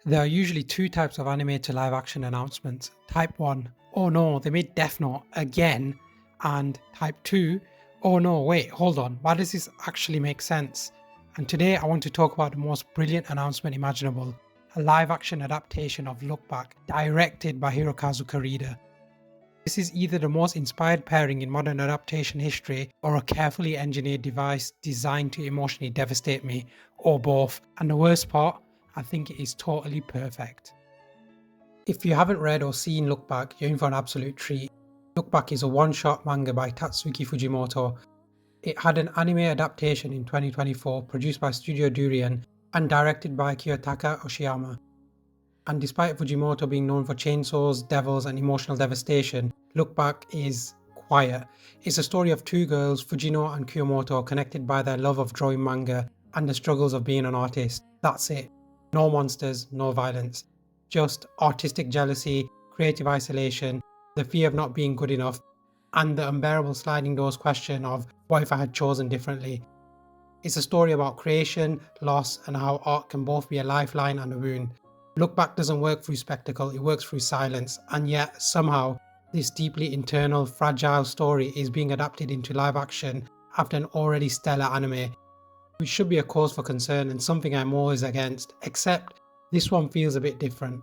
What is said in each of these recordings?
There are usually two types of anime to live action announcements. Type 1, oh no, they made Death Note again. And Type 2, oh no, wait, hold on, why does this actually make sense? And today I want to talk about the most brilliant announcement imaginable, a live action adaptation of Look Back, directed by Hirokazu Koreeda. This is either the most inspired pairing in modern adaptation history or a carefully engineered device designed to emotionally devastate me, or both. And the worst part, I think it is totally perfect. If you haven't read or seen Look Back, you're in for an absolute treat. Look Back is a one-shot manga by Tatsuki Fujimoto. It had an anime adaptation in 2024 produced by Studio Durian and directed by Kiyotaka Oshiyama. And despite Fujimoto being known for chainsaws, devils, and emotional devastation, Look Back is quiet. It's a story of two girls, Fujino and Kiyomoto, connected by their love of drawing manga and the struggles of being an artist. That's it. No monsters, no violence. Just artistic jealousy, creative isolation, the fear of not being good enough, and the unbearable sliding doors question of what if I had chosen differently. It's a story about creation, loss, and how art can both be a lifeline and a wound. Look Back doesn't work through spectacle, it works through silence, and yet, somehow, this deeply internal, fragile story is being adapted into live action after an already stellar anime, which should be a cause for concern and something I'm always against, except this one feels a bit different.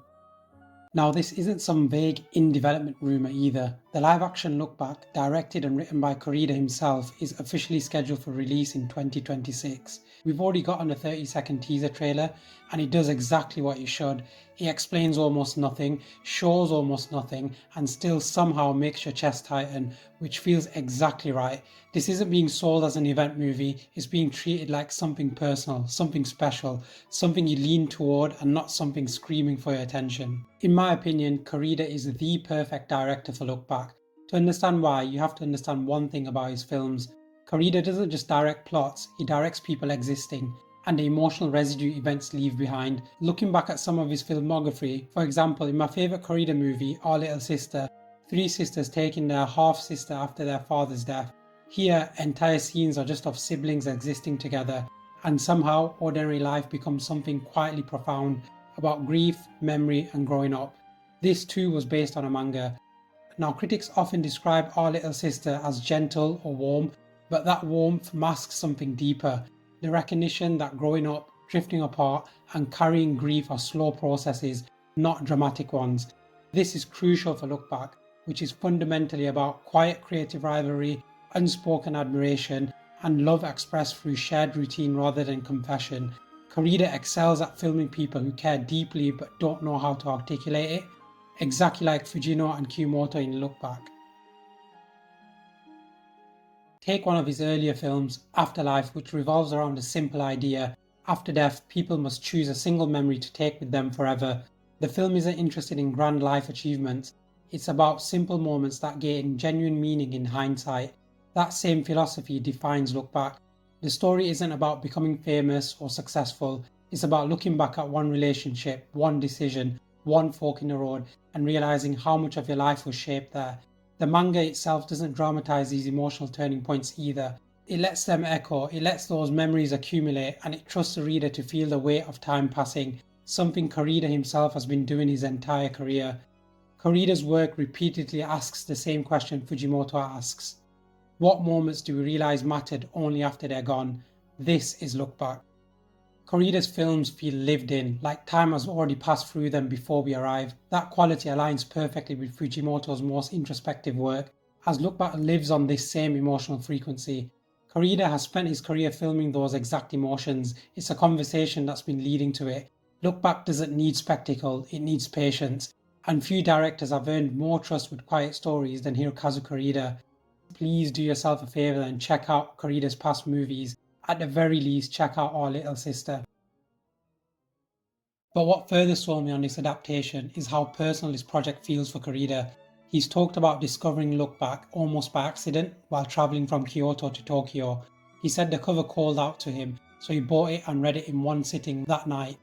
Now, this isn't some vague in-development rumour either. The live-action Look Back, directed and written by Koreeda himself, is officially scheduled for release in 2026. We've already gotten a 30-second teaser trailer, and it does exactly what it should. It explains almost nothing, shows almost nothing, and still somehow makes your chest tighten, which feels exactly right. This isn't being sold as an event movie, it's being treated like something personal, something special, something you lean toward and not something screaming for your attention. In my opinion, Koreeda is the perfect director for Look Back. To understand why, you have to understand one thing about his films. Koreeda doesn't just direct plots, he directs people existing, and the emotional residue events leave behind. Looking back at some of his filmography, for example, in my favourite Koreeda movie, Our Little Sister, three sisters taking their half-sister after their father's death. Here, entire scenes are just of siblings existing together, and somehow ordinary life becomes something quietly profound about grief, memory, and growing up. This too was based on a manga. Now, critics often describe Our Little Sister as gentle or warm, but that warmth masks something deeper, the recognition that growing up, drifting apart, and carrying grief are slow processes, not dramatic ones. This is crucial for Look Back, which is fundamentally about quiet creative rivalry, unspoken admiration, and love expressed through shared routine rather than confession. Koreeda excels at filming people who care deeply but don't know how to articulate it, exactly like Fujino and Kiyomoto in Look Back. Take one of his earlier films, Afterlife, which revolves around a simple idea. After death, people must choose a single memory to take with them forever. The film isn't interested in grand life achievements, it's about simple moments that gain genuine meaning in hindsight. That same philosophy defines Look Back. The story isn't about becoming famous or successful, it's about looking back at one relationship, one decision, one fork in the road, and realizing how much of your life was shaped there. The manga itself doesn't dramatize these emotional turning points either. It lets them echo, it lets those memories accumulate, and it trusts the reader to feel the weight of time passing, something Koreeda himself has been doing his entire career. Koreeda's work repeatedly asks the same question Fujimoto asks. What moments do we realize mattered only after they're gone? This is Look Back. Koreeda's films feel lived in, like time has already passed through them before we arrive. That quality aligns perfectly with Fujimoto's most introspective work, as Look Back lives on this same emotional frequency. Koreeda has spent his career filming those exact emotions. It's a conversation that's been leading to it. Look Back doesn't need spectacle, it needs patience. And few directors have earned more trust with quiet stories than Hirokazu Koreeda. Please do yourself a favour and check out Koreeda's past movies. At the very least, check out Our Little Sister. But what further sold me on this adaptation is how personal this project feels for Koreeda. He's talked about discovering Look Back almost by accident while travelling from Kyoto to Tokyo. He said the cover called out to him, so he bought it and read it in one sitting that night.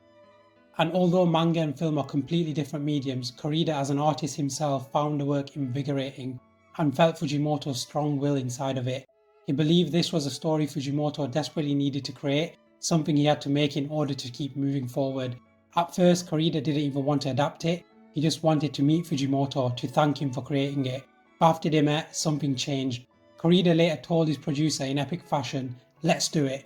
And although manga and film are completely different mediums, Koreeda as an artist himself found the work invigorating and felt Fujimoto's strong will inside of it. He believed this was a story Fujimoto desperately needed to create, something he had to make in order to keep moving forward. At first, Koreeda didn't even want to adapt it, he just wanted to meet Fujimoto to thank him for creating it. But after they met, something changed. Koreeda later told his producer in epic fashion, "Let's do it,"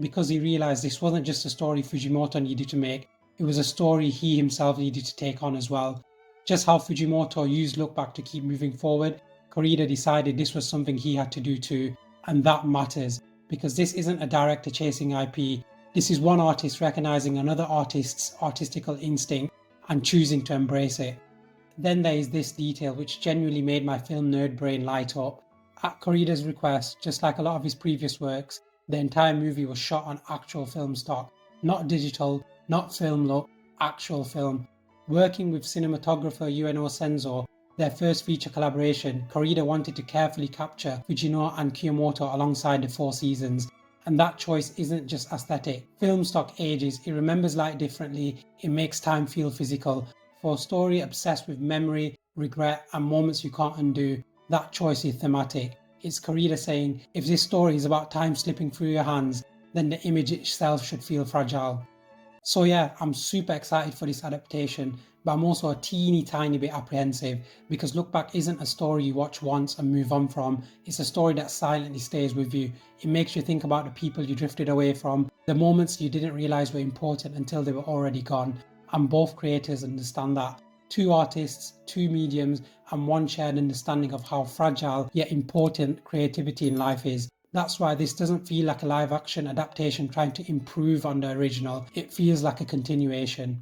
because he realised this wasn't just a story Fujimoto needed to make, it was a story he himself needed to take on as well. Just how Fujimoto used Look Back to keep moving forward, Koreeda decided this was something he had to do too, and that matters, because this isn't a director chasing IP, this is one artist recognising another artist's artistical instinct and choosing to embrace it. Then there is this detail which genuinely made my film nerd brain light up. At Koreeda's request, just like a lot of his previous works, the entire movie was shot on actual film stock, not digital, not film look, actual film. Working with cinematographer Ueno Senzo, their first feature collaboration, Koreeda wanted to carefully capture Fujino and Kiyomoto alongside the Four Seasons. And that choice isn't just aesthetic. Film stock ages, it remembers light differently, it makes time feel physical. For a story obsessed with memory, regret, and moments you can't undo, that choice is thematic. It's Koreeda saying, if this story is about time slipping through your hands, then the image itself should feel fragile. So yeah, I'm super excited for this adaptation, but I'm also a teeny tiny bit apprehensive because Look Back isn't a story you watch once and move on from. It's a story that silently stays with you. It makes you think about the people you drifted away from, the moments you didn't realise were important until they were already gone. And both creators understand that. Two artists, two mediums, and one shared understanding of how fragile yet important creativity in life is. That's why this doesn't feel like a live action adaptation trying to improve on the original. It feels like a continuation.